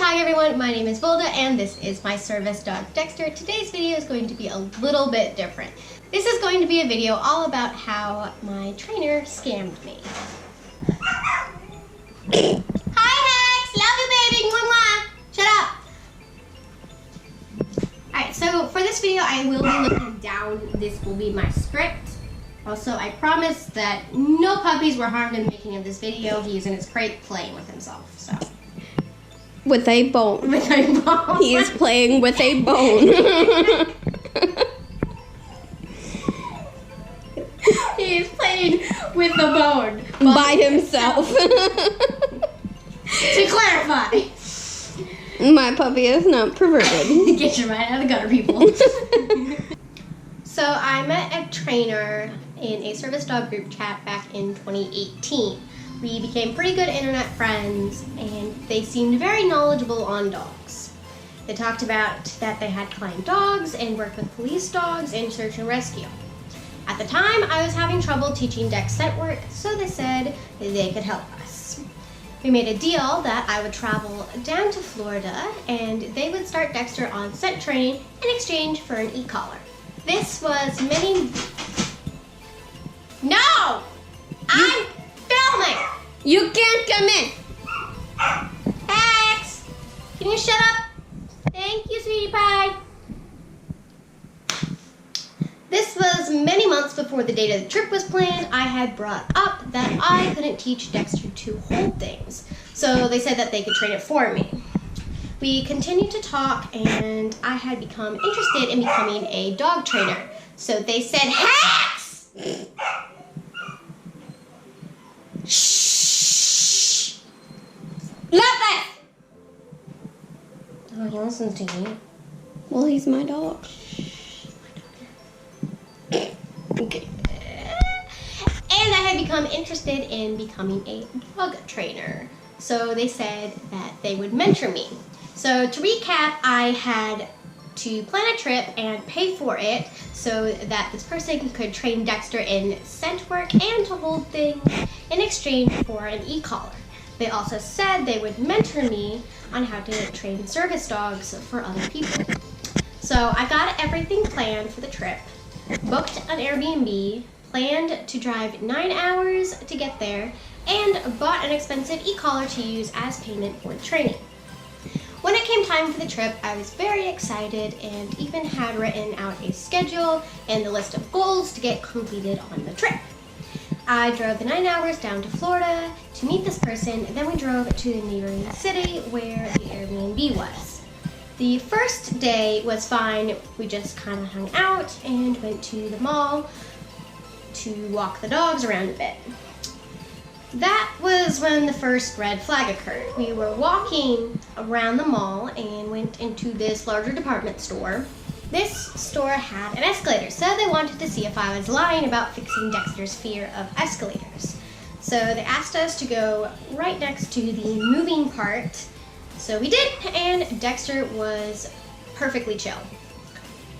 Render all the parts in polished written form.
Hi everyone, my name is Volda and this is my service dog Dexter. Today's video is going to be a little bit different. This is going to be a video all about how my trainer scammed me. Hi Hex! Love you baby! Mwah, mwah. Shut up! Alright, so for this video I will be looking down. This will be my script. Also, I promise that no puppies were harmed in the making of this video. He's in his crate playing with himself, so. With a bone. With a bone. He is playing with a bone. He is playing with the bone. By himself. To clarify. My puppy is not perverted. Get your mind out of the gutter, people. So I met a trainer in a service dog group chat back in 2018. We became pretty good internet friends, and they seemed very knowledgeable on dogs. They talked about that they had client dogs and worked with police dogs in search and rescue. At the time, I was having trouble teaching Dex scent work, so they said they could help us. We made a deal that I would travel down to Florida, and they would start Dexter on scent training in exchange for an e-collar. This was many... No! I'm filming! You can't come in. Hex! Can you shut up? Thank you, sweetie pie. This was many months before the date of the trip was planned. I had brought up that I couldn't teach Dexter to hold things, so they said that they could train it for me. We continued to talk, and I had become interested in becoming a dog trainer. So they said, Hex! Shh! Love it! Oh, he listens to you. Well, he's my dog. Okay. And I had become interested in becoming a dog trainer. So they said that they would mentor me. So to recap, I had to plan a trip and pay for it so that this person could train Dexter in scent work and to hold things in exchange for an e-collar. They also said they would mentor me on how to train service dogs for other people. So I got everything planned for the trip, booked an Airbnb, planned to drive 9 hours to get there, and bought an expensive e-collar to use as payment for the training. When it came time for the trip, I was very excited and even had written out a schedule and the list of goals to get completed on the trip. I drove the 9 hours down to Florida to meet this person, and then we drove to the neighboring city where the Airbnb was. The first day was fine. We just kind of hung out and went to the mall to walk the dogs around a bit. That was when the first red flag occurred. We were walking around the mall and went into this larger department store. This store had an escalator, so they wanted to see if I was lying about fixing Dexter's fear of escalators. So they asked us to go right next to the moving part. So we did, and Dexter was perfectly chill.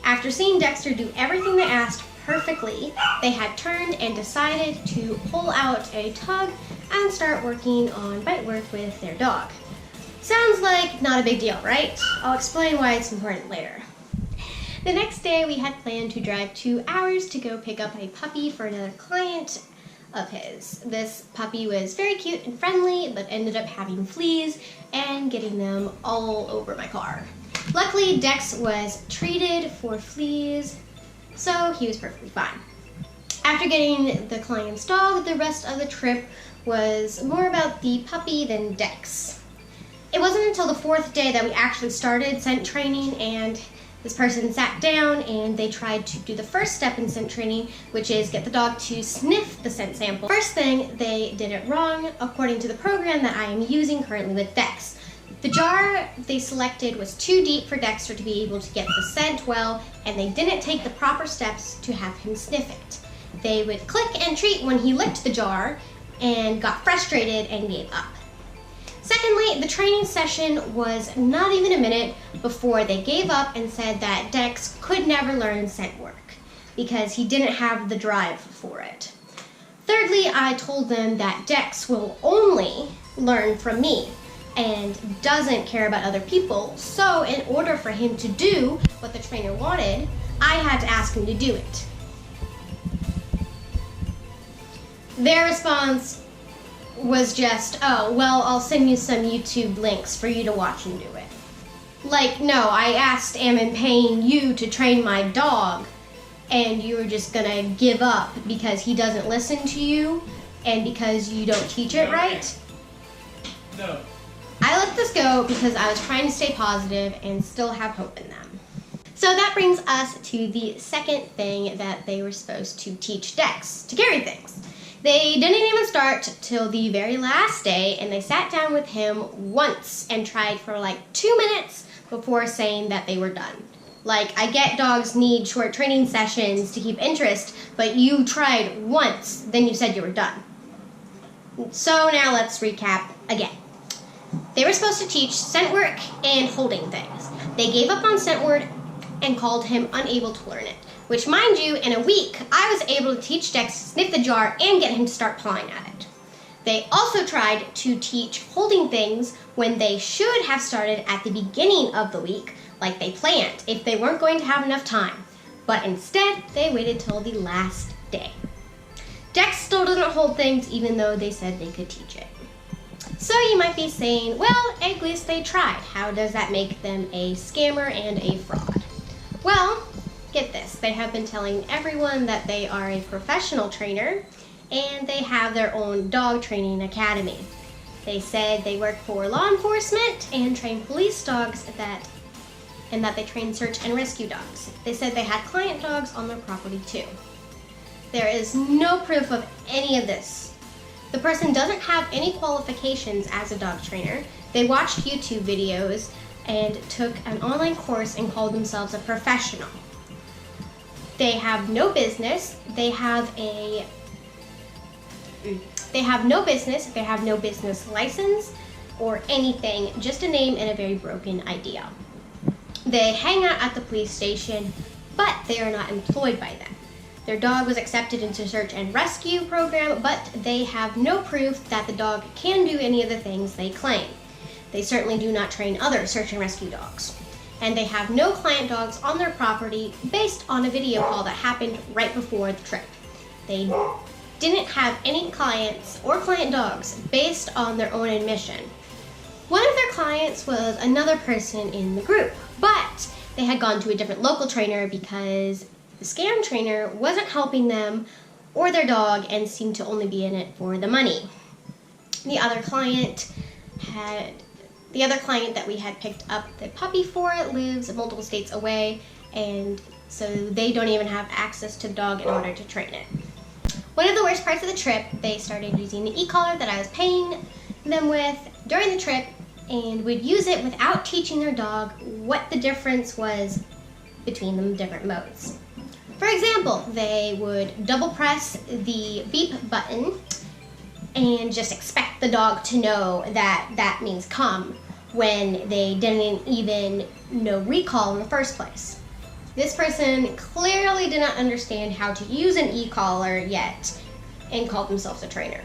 After seeing Dexter do everything they asked perfectly, they had turned and decided to pull out a tug and start working on bite work with their dog. Sounds like not a big deal, right? I'll explain why it's important later. The next day we had planned to drive 2 hours to go pick up a puppy for another client of his. This puppy was very cute and friendly, but ended up having fleas and getting them all over my car. Luckily, Dex was treated for fleas, so he was perfectly fine. After getting the client's dog, the rest of the trip was more about the puppy than Dex. It wasn't until the 4th day that we actually started scent training, and this person sat down and they tried to do the first step in scent training, which is get the dog to sniff the scent sample. First thing, they did it wrong according to the program that I am using currently with Dex. The jar they selected was too deep for Dexter to be able to get the scent well, and they didn't take the proper steps to have him sniff it. They would click and treat when he licked the jar and got frustrated and gave up. Secondly, the training session was not even a minute before they gave up and said that Dex could never learn scent work because he didn't have the drive for it. Thirdly, I told them that Dex will only learn from me, and doesn't care about other people. So in order for him to do what the trainer wanted, I had to ask him to do it. Their response was just, oh, well, I'll send you some YouTube links for you to watch and do it. Like, no, I asked, am I paying you to train my dog, and you were just gonna give up because he doesn't listen to you and because you don't teach it right? No. I let this go because I was trying to stay positive and still have hope in them. So that brings us to the second thing that they were supposed to teach Dex, to carry things. They didn't even start till the very last day, and they sat down with him once and tried for like 2 minutes before saying that they were done. Like, I get dogs need short training sessions to keep interest, but you tried once, then you said you were done. So now let's recap again. They were supposed to teach scent work and holding things. They gave up on scent work and called him unable to learn it. Which, mind you, in a week, I was able to teach Dex to sniff the jar and get him to start pawing at it. They also tried to teach holding things when they should have started at the beginning of the week, like they planned, if they weren't going to have enough time. But instead, they waited till the last day. Dex still doesn't hold things even though they said they could teach it. So you might be saying, well, at least they tried. How does that make them a scammer and a fraud? Well, get this. They have been telling everyone that they are a professional trainer and they have their own dog training academy. They said they work for law enforcement and train police dogs and that they train search and rescue dogs. They said they had client dogs on their property too. There is no proof of any of this. The person doesn't have any qualifications as a dog trainer. They watched YouTube videos and took an online course and called themselves a professional. They have no business. They have no business license or anything, just a name and a very broken idea. They hang out at the police station, but they are not employed by them. Their dog was accepted into search and rescue program, but they have no proof that the dog can do any of the things they claim. They certainly do not train other search and rescue dogs. And they have no client dogs on their property based on a video call that happened right before the trip. They didn't have any clients or client dogs based on their own admission. One of their clients was another person in the group, but they had gone to a different local trainer because the scam trainer wasn't helping them or their dog and seemed to only be in it for the money. The other client that we had picked up the puppy for lives multiple states away, and so they don't even have access to the dog in order to train it. One of the worst parts of the trip, they started using the e-collar that I was paying them with during the trip and would use it without teaching their dog what the difference was between the different modes. For example, they would double press the beep button and just expect the dog to know that that means come when they didn't even know recall in the first place. This person clearly did not understand how to use an e-collar yet and called themselves a trainer.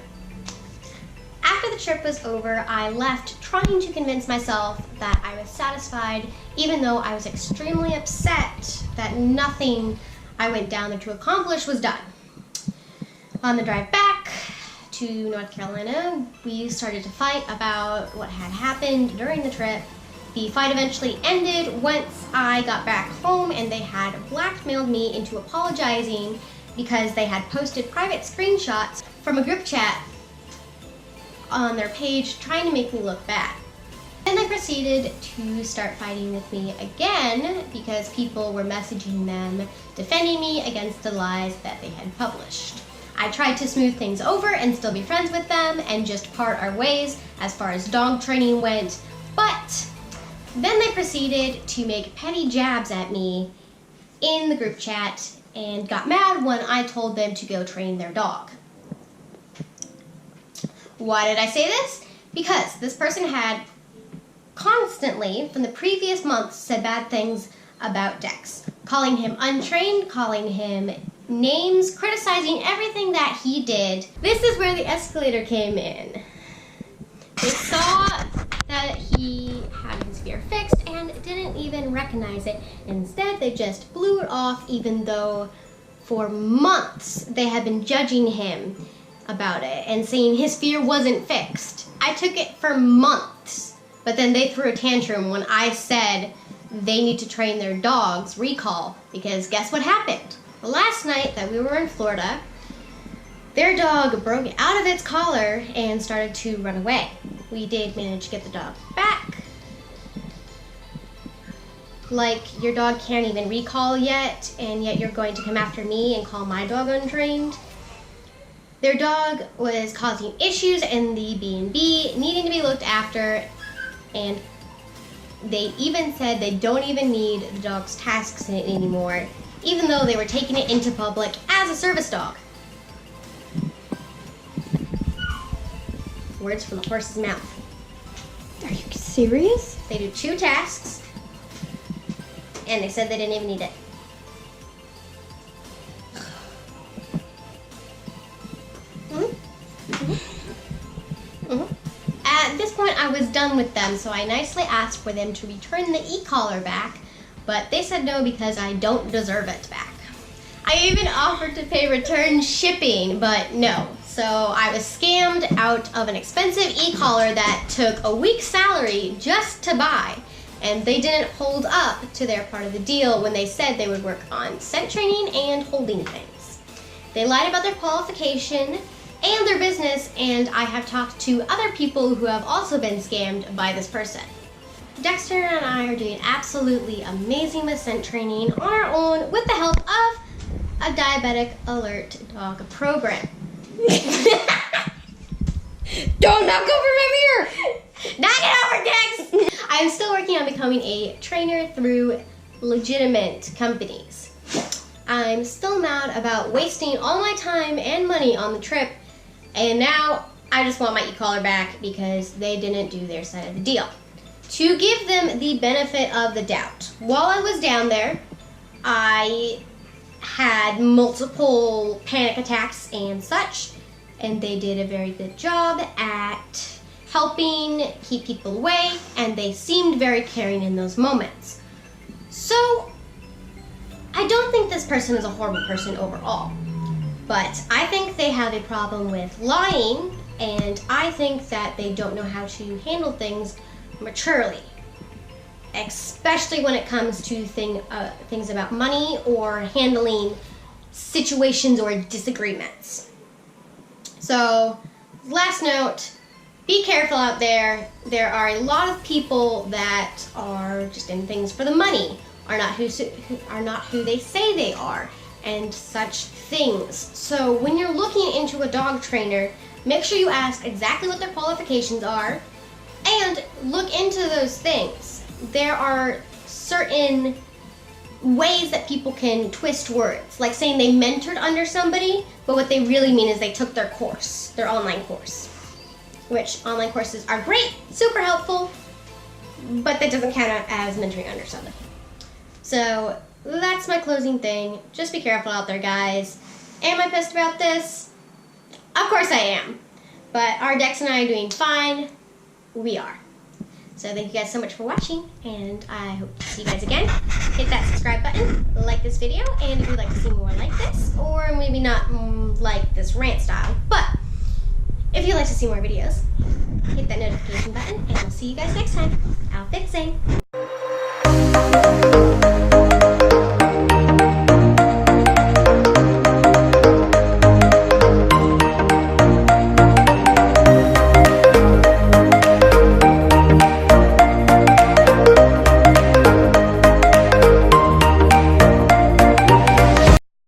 After the trip was over, I left trying to convince myself that I was satisfied, even though I was extremely upset that nothing I went down there to accomplish was done. On the drive back to North Carolina, we started to fight about what had happened during the trip. The fight eventually ended once I got back home and they had blackmailed me into apologizing because they had posted private screenshots from a group chat on their page trying to make me look bad. Then they proceeded to start fighting with me again because people were messaging them, defending me against the lies that they had published. I tried to smooth things over and still be friends with them and just part our ways as far as dog training went, but then they proceeded to make petty jabs at me in the group chat and got mad when I told them to go train their dog. Why did I say this? Because this person had constantly, from the previous months, said bad things about Dex, calling him untrained, calling him names, criticizing everything that he did. This is where the escalator came in. They saw that he had his fear fixed and didn't even recognize it. Instead, they just blew it off, even though for months they had been judging him about it and saying his fear wasn't fixed. I took it for months, but then they threw a tantrum when I said they need to train their dogs recall, because guess what happened? Last night that we were in Florida, their dog broke out of its collar and started to run away. We did manage to get the dog back. Like, your dog can't even recall yet, and yet you're going to come after me and call my dog untrained. Their dog was causing issues in the B&B, needing to be looked after, and they even said they don't even need the dog's tasks in it anymore, even though they were taking it into public as a service dog. Words from the horse's mouth. Are you serious? They do 2 tasks, and they said they didn't even need it. At this point, I was done with them, so I nicely asked for them to return the e-collar back, but they said no because I don't deserve it back. I even offered to pay return shipping, but no. So I was scammed out of an expensive e-collar that took a week's salary just to buy, and they didn't hold up to their part of the deal when they said they would work on scent training and holding things. They lied about their qualification and their business, and I have talked to other people who have also been scammed by this person. Dexter and I are doing absolutely amazing with scent training on our own with the help of a diabetic alert dog program. Don't knock over my mirror! Knock it over, Dex! I'm still working on becoming a trainer through legitimate companies. I'm still mad about wasting all my time and money on the trip, and now I just want my e-collar back because they didn't do their side of the deal. To give them the benefit of the doubt, while I was down there, I had multiple panic attacks and such, and they did a very good job at helping keep people away, and they seemed very caring in those moments. So, I don't think this person is a horrible person overall, but I think they have a problem with lying, and I think that they don't know how to handle things maturely, especially when it comes to things about money or handling situations or disagreements. So, last note, be careful out there. There are a lot of people that are just in things for the money, are not who they say they are, and such things. So when you're looking into a dog trainer, make sure you ask exactly what their qualifications are and look into those things. There are certain ways that people can twist words, like saying they mentored under somebody, but what they really mean is they took their course, their online course, which online courses are great, super helpful, but that doesn't count as mentoring under somebody. So that's my closing thing. Just be careful out there, guys. Am I pissed about this? Of course I am. But are Dex and I doing fine? We are. So thank you guys so much for watching, and I hope to see you guys again. Hit that subscribe button, like this video, and if you'd like to see more like this, or maybe not like this rant style, but if you'd like to see more videos, hit that notification button, and I'll see you guys next time. Auf Wiedersehen.